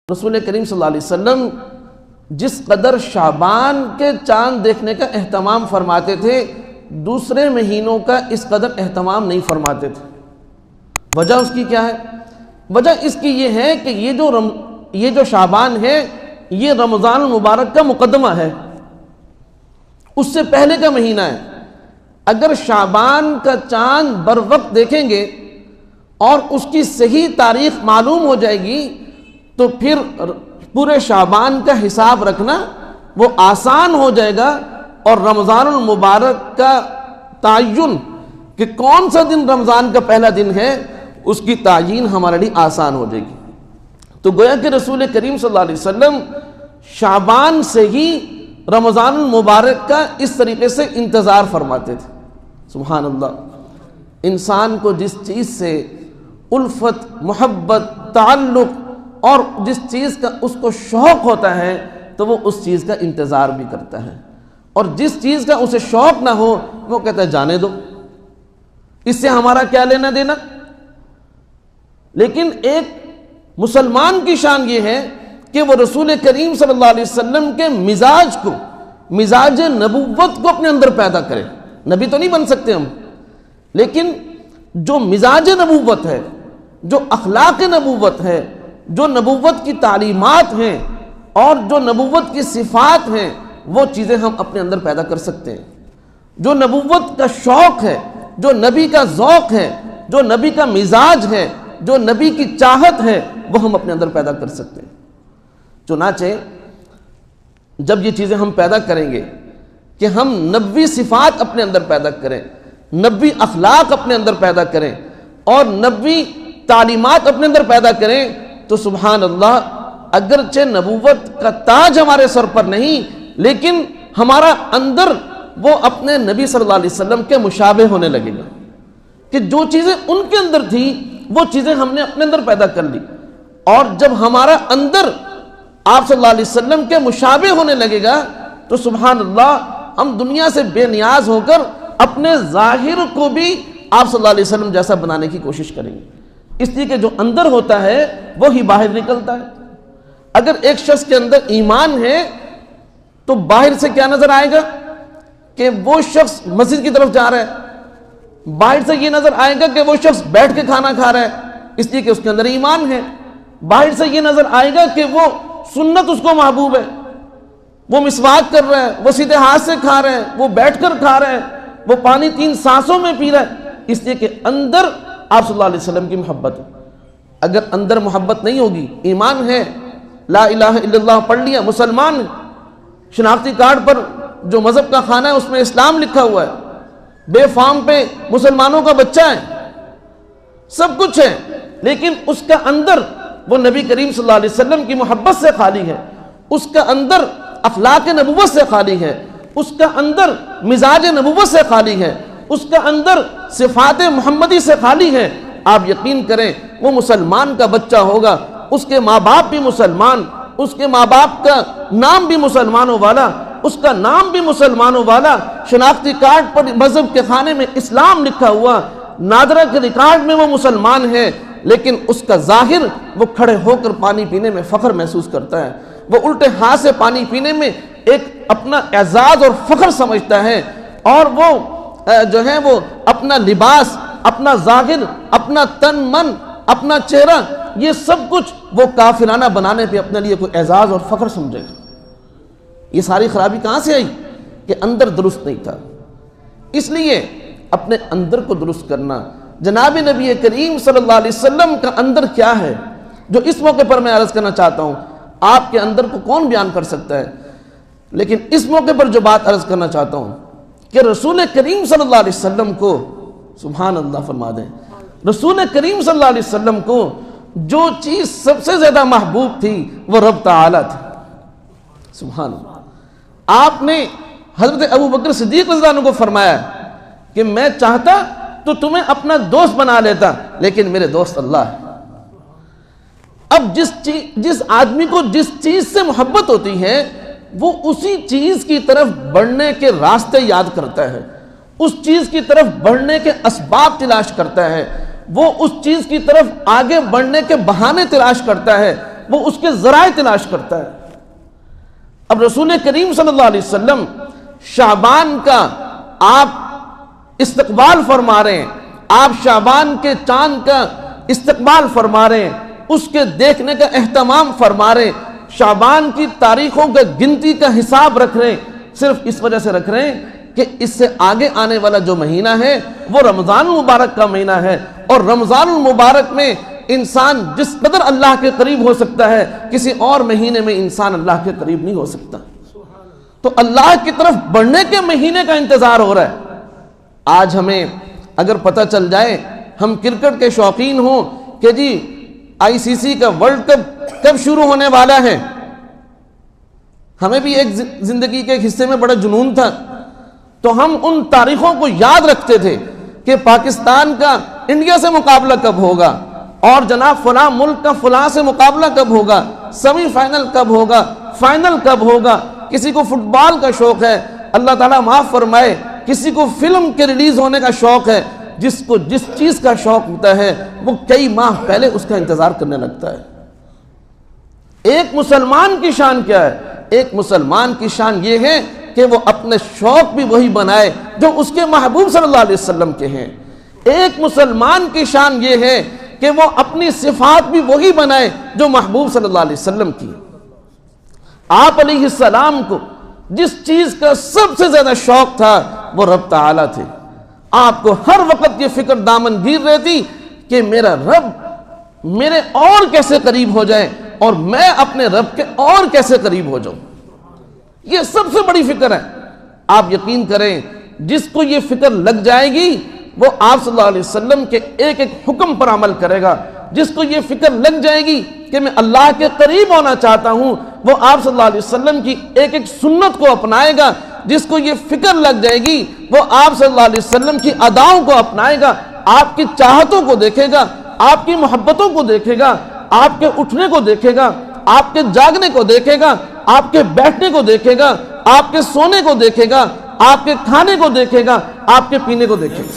رسول کریم صلی اللہ علیہ وسلم جس قدر شعبان کے چاند دیکھنے کا اہتمام فرماتے تھے دوسرے مہینوں کا اس قدر اہتمام نہیں فرماتے تھے۔ وجہ اس کی کیا ہے؟ وجہ اس کی یہ ہے کہ یہ جو شعبان ہے یہ رمضان المبارک کا مقدمہ ہے، اس سے پہلے کا مہینہ ہے۔ اگر شعبان کا چاند بر وقت دیکھیں گے اور اس کی صحیح تاریخ معلوم ہو جائے گی تو پھر پورے شعبان کا حساب رکھنا وہ آسان ہو جائے گا، اور رمضان المبارک کا تعین کہ کون سا دن رمضان کا پہلا دن ہے اس کی تعین ہمارے لیے آسان ہو جائے گی۔ تو گویا کہ رسول کریم صلی اللہ علیہ وسلم شعبان سے ہی رمضان المبارک کا اس طریقے سے انتظار فرماتے تھے۔ سبحان اللہ، انسان کو جس چیز سے الفت، محبت، تعلق اور جس چیز کا اس کو شوق ہوتا ہے تو وہ اس چیز کا انتظار بھی کرتا ہے، اور جس چیز کا اسے شوق نہ ہو وہ کہتا ہے جانے دو، اس سے ہمارا کیا لینا دینا۔ لیکن ایک مسلمان کی شان یہ ہے کہ وہ رسول کریم صلی اللہ علیہ وسلم کے مزاج نبوت کو اپنے اندر پیدا کرے۔ نبی تو نہیں بن سکتے ہم، لیکن جو مزاج نبوت ہے، جو اخلاق نبوت ہے، جو نبوت کی تعلیمات ہیں اور جو نبوت کی صفات ہیں وہ چیزیں ہم اپنے اندر پیدا کر سکتے ہیں۔ جو نبوت کا شوق ہے، جو نبی کا ذوق ہے، جو نبی کا مزاج ہے، جو نبی کی چاہت ہے وہ ہم اپنے اندر پیدا کر سکتے ہیں۔ چنانچہ جب یہ چیزیں ہم پیدا کریں گے کہ ہم نبوی صفات اپنے اندر پیدا کریں، نبوی اخلاق اپنے اندر پیدا کریں اور نبوی تعلیمات اپنے اندر پیدا کریں تو سبحان اللہ، اگرچہ نبوت کا تاج ہمارے سر پر نہیں لیکن ہمارا اندر وہ اپنے نبی صلی اللہ علیہ وسلم کے مشابہ ہونے لگے گا، کہ جو چیزیں ان کے اندر تھی وہ چیزیں ہم نے اپنے اندر پیدا کر لی، اور جب ہمارا اندر آپ صلی اللہ علیہ وسلم کے مشابہ ہونے لگے گا تو سبحان اللہ ہم دنیا سے بے نیاز ہو کر اپنے ظاہر کو بھی آپ صلی اللہ علیہ وسلم جیسا بنانے کی کوشش کریں گے، اس لیے کہ جو اندر ہوتا ہے وہی باہر نکلتا ہے۔ اگر ایک شخص کے اندر ایمان ہے تو باہر سے کیا نظر آئے گا کہ وہ شخص مسجد کی طرف جا رہا ہے، باہر سے یہ نظر آئے گا کہ وہ شخص بیٹھ کے کھانا کھا رہا ہے، اس لیے کہ اس کے اندر ایمان ہے۔ باہر سے یہ نظر آئے گا کہ وہ سنت اس کو محبوب ہے، وہ مسواک کر رہا ہے، وہ سیدھے ہاتھ سے کھا رہا ہے، وہ بیٹھ کر کھا رہا ہے، وہ پانی 3 سانسوں میں پی رہا ہے، اس لیے کہ اندر آپ صلی اللہ علیہ وسلم کی محبت ہے۔ اگر اندر محبت نہیں ہوگی، ایمان ہے، لا الہ الا اللہ پڑھ لیا، مسلمان، شناختی کارڈ پر جو مذہب کا کھانا ہے اس میں اسلام لکھا ہوا ہے، بے فارم پہ مسلمانوں کا بچہ ہے، سب کچھ ہے، لیکن اس کا اندر وہ نبی کریم صلی اللہ علیہ وسلم کی محبت سے خالی ہے، اس کا اندر اخلاق نبوت سے خالی ہے، اس کا اندر مزاج نبوت سے خالی ہے، اس کا اندر صفات محمدی سے خالی ہے، آپ یقین کریں وہ مسلمان کا بچہ ہوگا، اس کے ماں باپ بھی مسلمان، اس کے ماں باپ کا نام بھی مسلمانوں والا، اس کا نام بھی مسلمانوں والا، شناختی کارڈ پر مذہب کے خانے میں اسلام لکھا ہوا، نادرہ کے ریکارڈ میں وہ مسلمان ہے، لیکن اس کا ظاہر وہ کھڑے ہو کر پانی پینے میں فخر محسوس کرتا ہے، وہ الٹے ہاتھ سے پانی پینے میں ایک اپنا اعزاز اور فخر سمجھتا ہے، اور وہ جو ہے وہ اپنا لباس، اپنا ظاہر، اپنا تن من، اپنا چہرہ، یہ سب کچھ وہ کافرانہ بنانے پہ اپنے لیے کوئی اعزاز اور فخر سمجھے گا۔ یہ ساری خرابی کہاں سے آئی؟ کہ اندر درست نہیں تھا۔ اس لیے اپنے اندر کو درست کرنا، جناب نبی کریم صلی اللہ علیہ وسلم کا اندر کیا ہے جو اس موقع پر میں عرض کرنا چاہتا ہوں، آپ کے اندر کو کون بیان کر سکتا ہے، لیکن اس موقع پر جو بات عرض کرنا چاہتا ہوں کہ رسول کریم صلی اللہ علیہ وسلم کو، سبحان اللہ فرما دیں، رسول کریم صلی اللہ علیہ وسلم کو جو چیز سب سے زیادہ محبوب تھی وہ رب تعالیٰ تھی۔ سبحان اللہ، آپ نے حضرت ابو بکر صدیق رضی اللہ عنہ کو فرمایا کہ میں چاہتا تو تمہیں اپنا دوست بنا لیتا لیکن میرے دوست اللہ ہے۔ اب جس آدمی کو جس چیز سے محبت ہوتی ہے وہ اسی چیز کی طرف بڑھنے کے راستے یاد کرتا ہے، اس چیز کی طرف بڑھنے کے اسباب تلاش کرتا ہے، وہ اس چیز کی طرف آگے بڑھنے کے بہانے تلاش کرتا ہے، وہ اس کے ذرائع تلاش کرتا ہے۔ اب رسول کریم صلی اللہ علیہ وسلم شعبان کا آپ استقبال فرما رہے ہیں، آپ شعبان کے چاند کا استقبال فرما رہے ہیں، اس کے دیکھنے کا اہتمام فرما رہے ہیں، شعبان کی تاریخوں کا گنتی کا حساب رکھ رہے ہیں، صرف اس وجہ سے رکھ رہے ہیں کہ اس سے آگے آنے والا جو مہینہ ہے وہ رمضان المبارک کا مہینہ ہے، اور رمضان المبارک میں انسان جس قدر اللہ کے قریب ہو سکتا ہے کسی اور مہینے میں انسان اللہ کے قریب نہیں ہو سکتا۔ تو اللہ کی طرف بڑھنے کے مہینے کا انتظار ہو رہا ہے۔ آج ہمیں اگر پتہ چل جائے، ہم کرکٹ کے شوقین ہوں کہ جی آئی سی سی کا ورلڈ کپ کب شروع ہونے والا ہے، ہمیں بھی ایک زندگی کے ایک حصے میں بڑا جنون تھا، تو ہم ان تاریخوں کو یاد رکھتے تھے کہ پاکستان کا انڈیا سے مقابلہ کب ہوگا، اور جناب فلاں ملک کا فلاں سے مقابلہ کب ہوگا، سیمی فائنل کب ہوگا، فائنل کب ہوگا۔ کسی کو فٹ بال کا شوق ہے، اللہ تعالیٰ معاف فرمائے، کسی کو فلم کے ریلیز ہونے کا شوق ہے، جس کو جس چیز کا شوق ہوتا ہے وہ کئی ماہ پہلے اس کا انتظار کرنے لگتا ہے۔ ایک مسلمان کی شان کیا ہے؟ ایک مسلمان کی شان یہ ہے کہ وہ اپنے شوق بھی وہی بنائے جو اس کے محبوب صلی اللہ علیہ وسلم کے ہیں۔ ایک مسلمان کی شان یہ ہے کہ وہ اپنی صفات بھی وہی بنائے جو محبوب صلی اللہ علیہ وسلم کی۔ آپ علیہ السلام کو جس چیز کا سب سے زیادہ شوق تھا وہ رب تعالیٰ تھے۔ آپ کو ہر وقت یہ فکر دامن گیر رہتی کہ میرا رب میرے اور کیسے قریب ہو جائے اور میں اپنے رب کے اور کیسے قریب ہو جاؤں۔ یہ سب سے بڑی فکر ہے۔ آپ یقین کریں جس کو یہ فکر لگ جائے گی وہ آپ صلی اللہ علیہ وسلم کے ایک ایک حکم پر عمل کرے گا۔ جس کو یہ فکر لگ جائے گی کہ میں اللہ کے قریب ہونا چاہتا ہوں وہ آپ صلی اللہ علیہ وسلم کی ایک ایک سنت کو اپنائے گا۔ جس کو یہ فکر لگ جائے گی وہ آپ صلی اللہ علیہ وسلم کی اداؤں کو اپنائے گا، آپ کی چاہتوں کو دیکھے گا، آپ کی محبتوں کو دیکھے گا، آپ کے اٹھنے کو دیکھے گا، آپ کے جاگنے کو دیکھے گا، آپ کے بیٹھنے کو دیکھے گا، آپ کے سونے کو دیکھے گا، آپ کے کھانے کو دیکھے گا، آپ کے پینے کو دیکھے گا۔